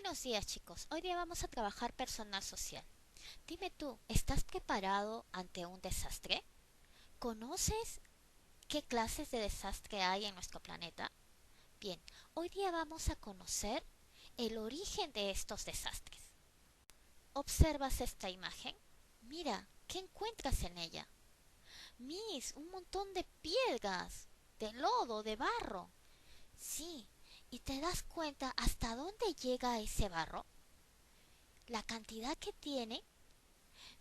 Buenos días, chicos. Hoy día vamos a trabajar personal social. Dime tú, ¿estás preparado ante un desastre? ¿Conoces qué clases de desastre hay en nuestro planeta? Bien, hoy día vamos a conocer el origen de estos desastres. ¿Observas esta imagen? Mira, ¿qué encuentras en ella? Miss, un montón de piedras, de lodo, de barro. Sí, ¿y te das cuenta hasta dónde llega ese barro? La cantidad que tiene.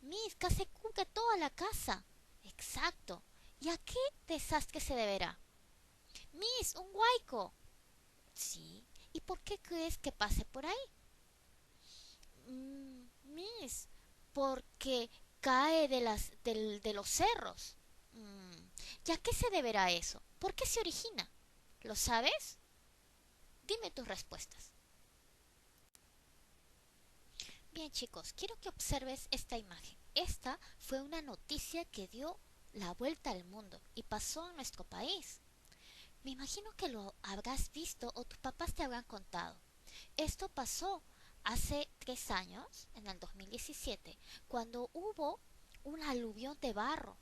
Miss, casi cubre toda la casa. Exacto. ¿Y a qué desastre se deberá? Miss, un huaico. Sí. ¿Y por qué crees que pase por ahí? Miss, porque cae de los cerros. Mm, ¿Y a qué se deberá eso? ¿Por qué se origina? ¿Lo sabes? Dime tus respuestas. Bien, chicos, quiero que observes esta imagen. Esta fue una noticia que dio la vuelta al mundo y pasó en nuestro país. Me imagino que lo habrás visto o tus papás te habrán contado. Esto pasó hace 3 años, en el 2017, cuando hubo un aluvión de barro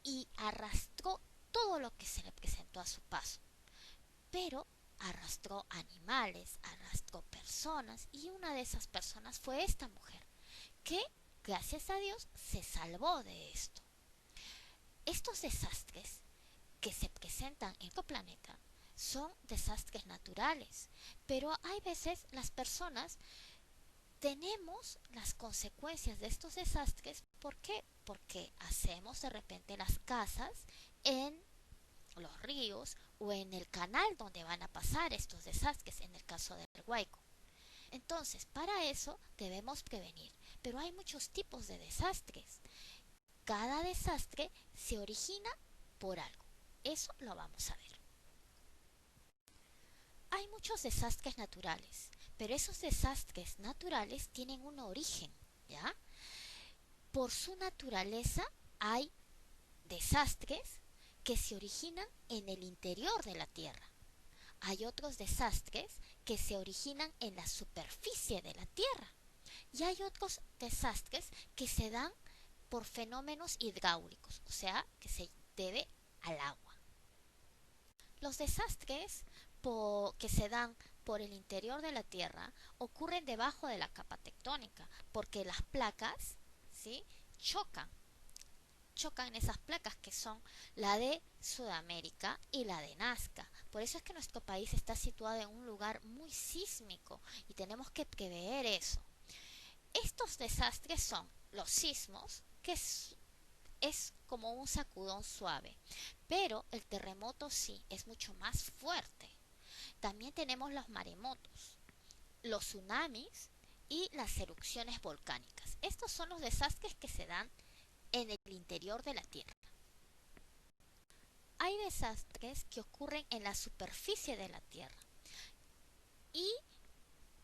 y arrastró todo lo que se le presentó a su paso. Pero arrastró animales, arrastró personas y una de esas personas fue esta mujer, que, gracias a Dios, se salvó de esto. Estos desastres que se presentan en nuestro planeta son desastres naturales, pero hay veces las personas tenemos las consecuencias de estos desastres. ¿Por qué? Porque hacemos de repente las casas en los ríos o en el canal donde van a pasar estos desastres, en el caso del Huayco. Entonces, para eso debemos prevenir. Pero hay muchos tipos de desastres. Cada desastre se origina por algo. Eso lo vamos a ver. Hay muchos desastres naturales, pero esos desastres naturales tienen un origen, ¿ya? Por su naturaleza hay desastres que se originan en el interior de la Tierra. Hay otros desastres que se originan en la superficie de la Tierra. Y hay otros desastres que se dan por fenómenos hidráulicos, o sea, que se debe al agua. Los desastres que se dan por el interior de la Tierra ocurren debajo de la capa tectónica, porque las placas, ¿sí?, chocan. Chocan en esas placas que son la de Sudamérica y la de Nazca. Por eso es que nuestro país está situado en un lugar muy sísmico y tenemos que prever eso. Estos desastres son los sismos, que es como un sacudón suave, pero el terremoto sí es mucho más fuerte. También tenemos los maremotos, los tsunamis y las erupciones volcánicas. Estos son los desastres que se dan en el interior de la Tierra. Hay desastres que ocurren en la superficie de la Tierra y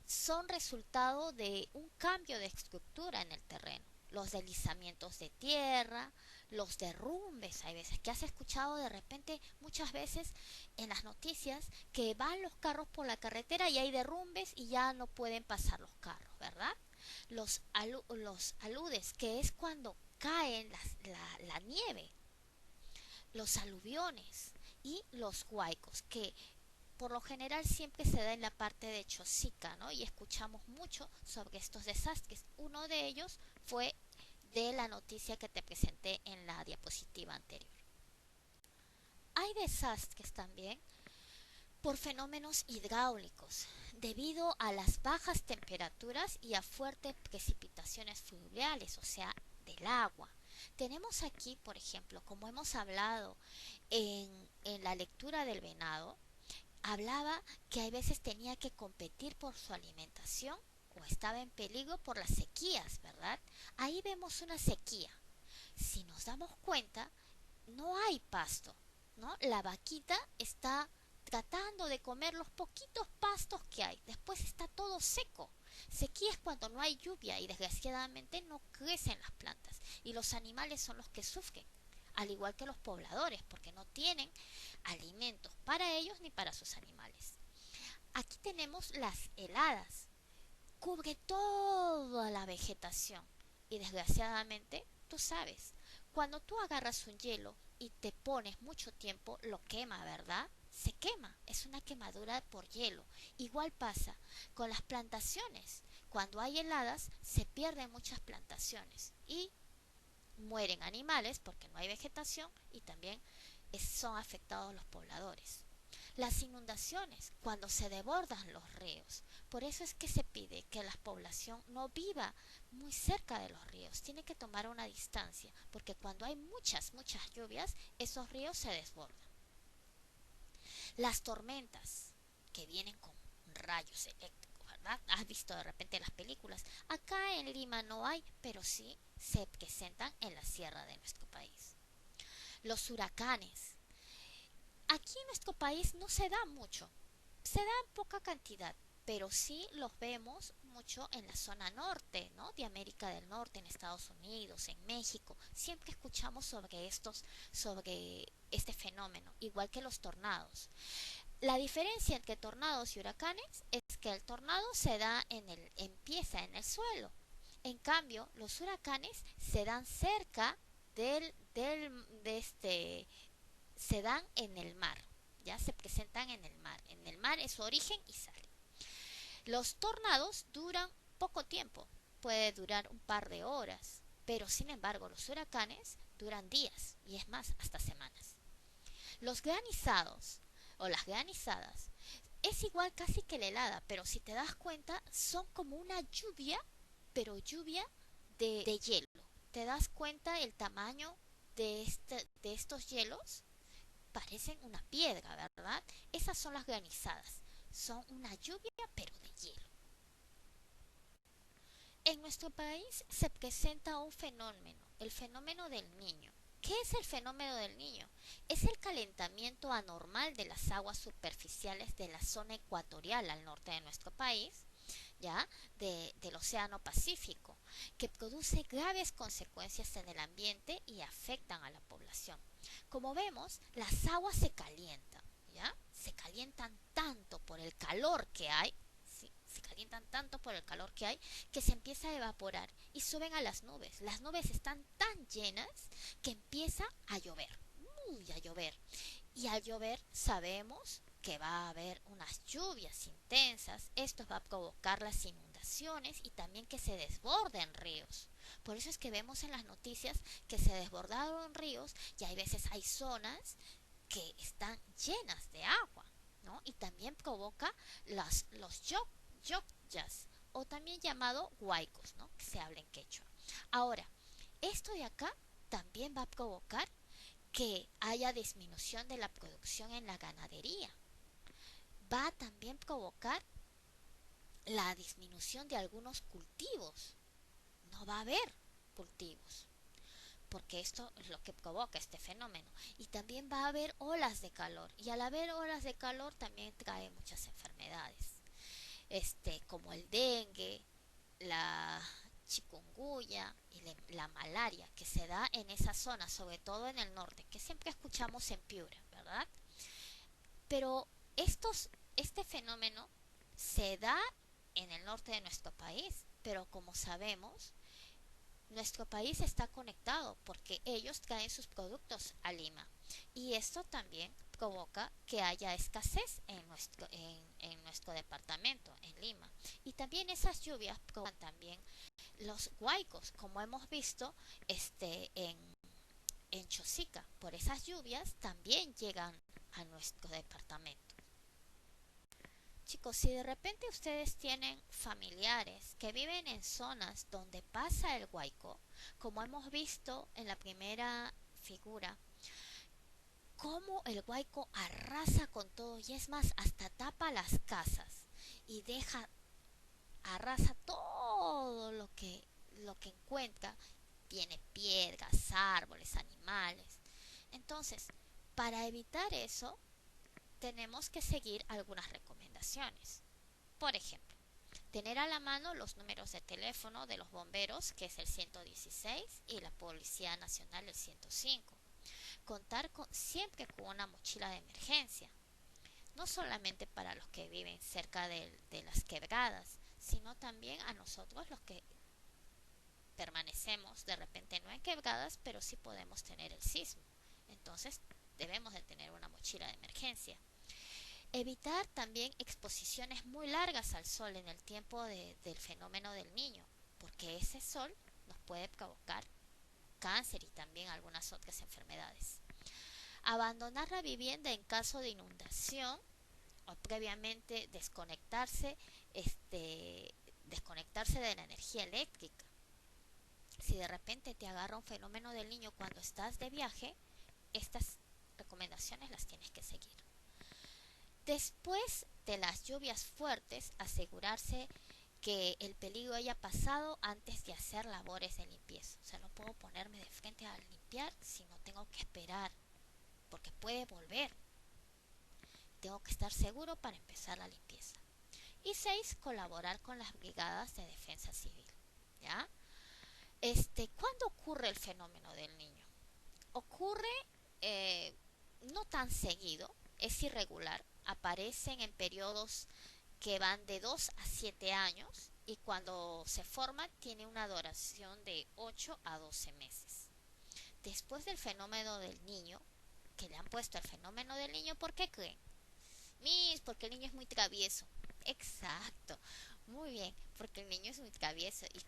son resultado de un cambio de estructura en el terreno. Los deslizamientos de tierra, los derrumbes, hay veces que has escuchado de repente muchas veces en las noticias que van los carros por la carretera y hay derrumbes y ya no pueden pasar los carros, ¿verdad? Los aludes, que es cuando cae la nieve, los aluviones y los huaicos, que por lo general siempre se da en la parte de Chosica, ¿no? Y escuchamos mucho sobre estos desastres. Uno de ellos fue de la noticia que te presenté en la diapositiva anterior. Hay desastres también por fenómenos hidráulicos, debido a las bajas temperaturas y a fuertes precipitaciones fluviales, o sea, del agua. Tenemos aquí, por ejemplo, como hemos hablado en la lectura del venado, hablaba que a veces tenía que competir por su alimentación o estaba en peligro por las sequías, ¿verdad? Ahí vemos una sequía. Si nos damos cuenta, no hay pasto, ¿no? La vaquita está tratando de comer los poquitos pastos que hay. Después está todo seco. Sequía es cuando no hay lluvia y desgraciadamente no crecen las plantas y los animales son los que sufren, al igual que los pobladores, porque no tienen alimentos para ellos ni para sus animales. Aquí tenemos las heladas. cubre toda la vegetación. Y desgraciadamente, tú sabes, cuando tú agarras un hielo y te pones mucho tiempo, lo quema, ¿verdad? Se quema, es una quemadura por hielo. Igual pasa con las plantaciones. Cuando hay heladas, se pierden muchas plantaciones y mueren animales porque no hay vegetación y también son afectados los pobladores. Las inundaciones, cuando se desbordan los ríos. Por eso es que se pide que la población no viva muy cerca de los ríos. Tiene que tomar una distancia, porque cuando hay muchas lluvias, esos ríos se desbordan. Las tormentas, que vienen con rayos eléctricos, ¿verdad? Has visto de repente las películas. Acá en Lima no hay, pero sí se presentan en la sierra de nuestro país. Los huracanes. Aquí en nuestro país no se da mucho, se da en poca cantidad, pero sí los vemos mucho en la zona norte, ¿no? De América del Norte, en Estados Unidos, en México. Siempre escuchamos sobre este fenómeno, igual que los tornados. La diferencia entre tornados y huracanes es que el tornado empieza en el suelo. En cambio, los huracanes se dan cerca del, del, de este, se dan en el mar, ya se presentan en el mar. En el mar es su origen y sale. Los tornados duran poco tiempo, puede durar un par de horas, pero sin embargo los huracanes duran días y es más, hasta semanas. Los granizados o las granizadas es igual casi que la helada, pero si te das cuenta son como una lluvia, pero lluvia de hielo. ¿Te das cuenta el tamaño de estos hielos? Parecen una piedra, ¿verdad? Esas son las granizadas. Son una lluvia pero de hielo. En nuestro país se presenta un fenómeno, el fenómeno del Niño. ¿Qué es el fenómeno del Niño? Es el calentamiento anormal de las aguas superficiales de la zona ecuatorial al norte de nuestro país, ya del Océano Pacífico, que produce graves consecuencias en el ambiente y afectan a la población. Como vemos, las aguas se calientan, ¿ya? Se calientan tanto por el calor que hay, ¿sí? Se calientan tanto por el calor que hay que se empieza a evaporar y suben a las nubes. Las nubes están tan llenas que empieza a llover, muy a llover. Y al llover sabemos que va a haber unas lluvias intensas. Esto va a provocar las inundaciones y también que se desborden ríos. Por eso es que vemos en las noticias que se desbordaron ríos y hay veces hay zonas que están llenas de agua, ¿no? Y también provoca los yokyas, o también llamado huaicos, ¿no? Que se habla en quechua. Ahora, esto de acá también va a provocar que haya disminución de la producción en la ganadería. Va a también provocar la disminución de algunos cultivos. No va a haber cultivos, porque esto es lo que provoca este fenómeno. Y también va a haber olas de calor. Y al haber olas de calor también trae muchas enfermedades, como el dengue, la chikungunya y la malaria, que se da en esa zona, sobre todo en el norte, que siempre escuchamos en Piura, ¿verdad? Pero este fenómeno se da en el norte de nuestro país, pero como sabemos, nuestro país está conectado porque ellos traen sus productos a Lima y esto también provoca que haya escasez en nuestro departamento, en Lima. Y también esas lluvias provocan también los huaicos, como hemos visto en Chosica. Por esas lluvias también llegan a nuestro departamento. Chicos, si de repente ustedes tienen familiares que viven en zonas donde pasa el huaico, como hemos visto en la primera figura, cómo el huaico arrasa con todo y es más, hasta tapa las casas y arrasa todo lo que encuentra, viene piedras, árboles, animales. Entonces, para evitar eso, tenemos que seguir algunas recomendaciones. Por ejemplo, tener a la mano los números de teléfono de los bomberos, que es el 116, y la Policía Nacional el 105. Contar siempre con una mochila de emergencia, no solamente para los que viven cerca de las quebradas, sino también a nosotros los que permanecemos de repente no en quebradas, pero sí podemos tener el sismo. Entonces debemos de tener una mochila de emergencia. Evitar también exposiciones muy largas al sol en el tiempo del fenómeno del niño, porque ese sol nos puede provocar cáncer y también algunas otras enfermedades. Abandonar la vivienda en caso de inundación o previamente desconectarse de la energía eléctrica. Si de repente te agarra un fenómeno del niño cuando estás de viaje, estas recomendaciones las tienes que seguir. Después de las lluvias fuertes, asegurarse que el peligro haya pasado antes de hacer labores de limpieza. O sea, no puedo ponerme de frente a limpiar si no tengo que esperar, porque puede volver. Tengo que estar seguro para empezar la limpieza. Y 6, colaborar con las brigadas de defensa civil. ¿Ya? ¿Cuándo ocurre el fenómeno del niño? Ocurre no tan seguido, es irregular, aparecen en periodos que van de 2 a 7 años y cuando se forma tiene una duración de 8 a 12 meses. Después del fenómeno del niño, que le han puesto el fenómeno del niño, ¿por qué creen? Porque el niño es muy travieso. Exacto, muy bien, porque el niño es muy travieso y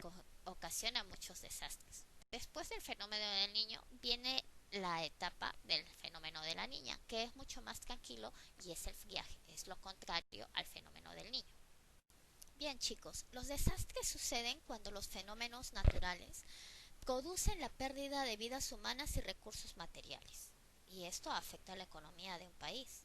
ocasiona muchos desastres. Después del fenómeno del niño viene la etapa del fenómeno de la niña, que es mucho más tranquilo y es el viaje, es lo contrario al fenómeno del niño. Bien chicos, los desastres suceden cuando los fenómenos naturales producen la pérdida de vidas humanas y recursos materiales, y esto afecta a la economía de un país.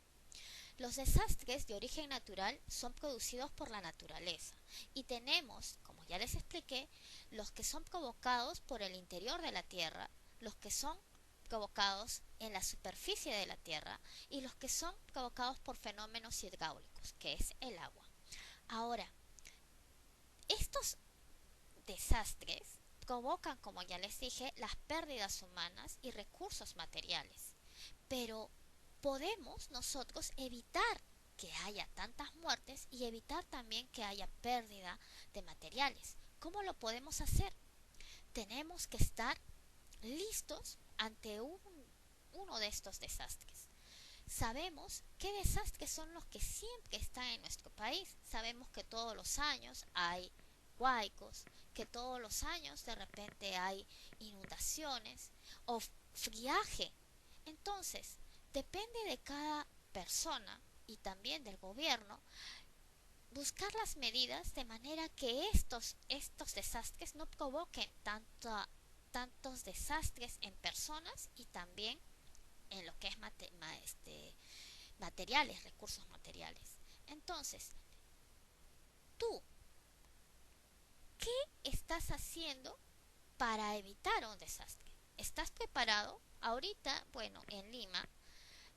Los desastres de origen natural son producidos por la naturaleza y tenemos, como ya les expliqué, los que son provocados por el interior de la Tierra, los que son provocados en la superficie de la Tierra y los que son provocados por fenómenos hidráulicos, que es el agua. Ahora, estos desastres provocan, como ya les dije, las pérdidas humanas y recursos materiales, pero podemos nosotros evitar que haya tantas muertes y evitar también que haya pérdida de materiales. ¿Cómo lo podemos hacer? Tenemos que estar listos ante uno de estos desastres. Sabemos qué desastres son los que siempre están en nuestro país. Sabemos que todos los años hay huaicos, que todos los años de repente hay inundaciones o friaje. Entonces, depende de cada persona y también del gobierno buscar las medidas de manera que estos desastres no provoquen tantos desastres en personas y también en lo que es materiales, recursos materiales. Entonces, tú, ¿qué estás haciendo para evitar un desastre? ¿Estás preparado? Ahorita, bueno, en Lima,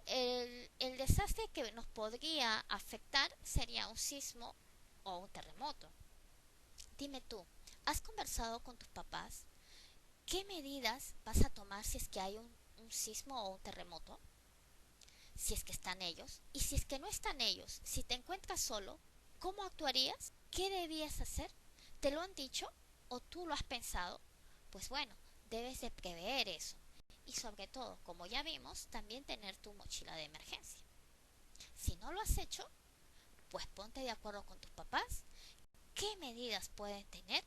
el desastre que nos podría afectar sería un sismo o un terremoto. Dime tú, ¿has conversado con tus papás? ¿Qué medidas vas a tomar si es que hay un sismo o un terremoto? Si es que están ellos. Y si es que no están ellos, si te encuentras solo, ¿cómo actuarías? ¿Qué debías hacer? ¿Te lo han dicho o tú lo has pensado? Pues bueno, debes de prever eso. Y sobre todo, como ya vimos, también tener tu mochila de emergencia. Si no lo has hecho, pues ponte de acuerdo con tus papás qué medidas pueden tener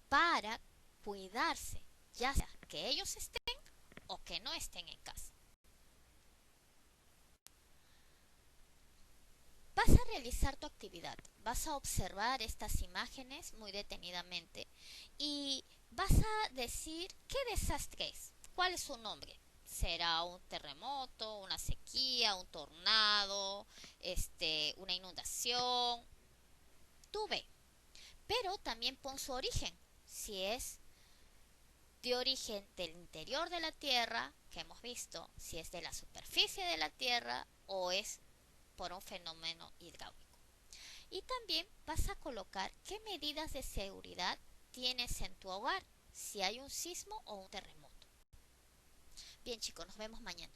para cuidarse, ya sea que ellos estén o que no estén en casa. Vas a realizar tu actividad, vas a observar estas imágenes muy detenidamente y vas a decir qué desastre es, cuál es su nombre. ¿Será un terremoto, una sequía, un tornado, una inundación? Tú ve, pero también pon su origen. Si es de origen del interior de la Tierra, que hemos visto, si es de la superficie de la Tierra o es por un fenómeno hidráulico. Y también vas a colocar qué medidas de seguridad tienes en tu hogar, si hay un sismo o un terremoto. Bien chicos, nos vemos mañana.